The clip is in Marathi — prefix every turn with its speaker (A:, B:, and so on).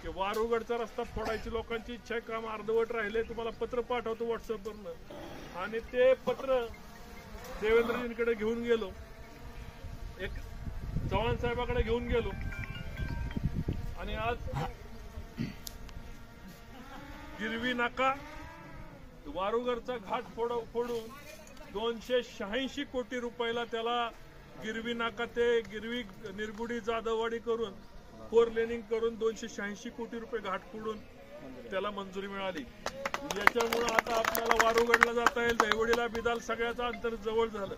A: की वारुगडचा रस्ता फोडायची लोकांची इच्छा आहे, काम अर्धवट राहिले, तुम्हाला पत्र पाठवतो व्हॉट्सअपवरनं. आणि ते पत्र देवेंद्रजींकडे घेऊन गेलो, एक चव्हाण साहेबाकडे घेऊन गेलो. आणि आज गिरवी नाका वारुगडचा घाट फोडून 286 कोटी रुपयाला त्याला गिरवी नाका ते गिरवी निरगुडी जाधववाडी करून 4 लेनिंग करून 286 कोटी रुपये घाट फोडून त्याला मंजुरी मिळाली. याच्यामुळे आता आपल्याला वारुगडला जाता येईल. दहिवडीला बिदाल सगळ्याचं अंतर जवळ झालं.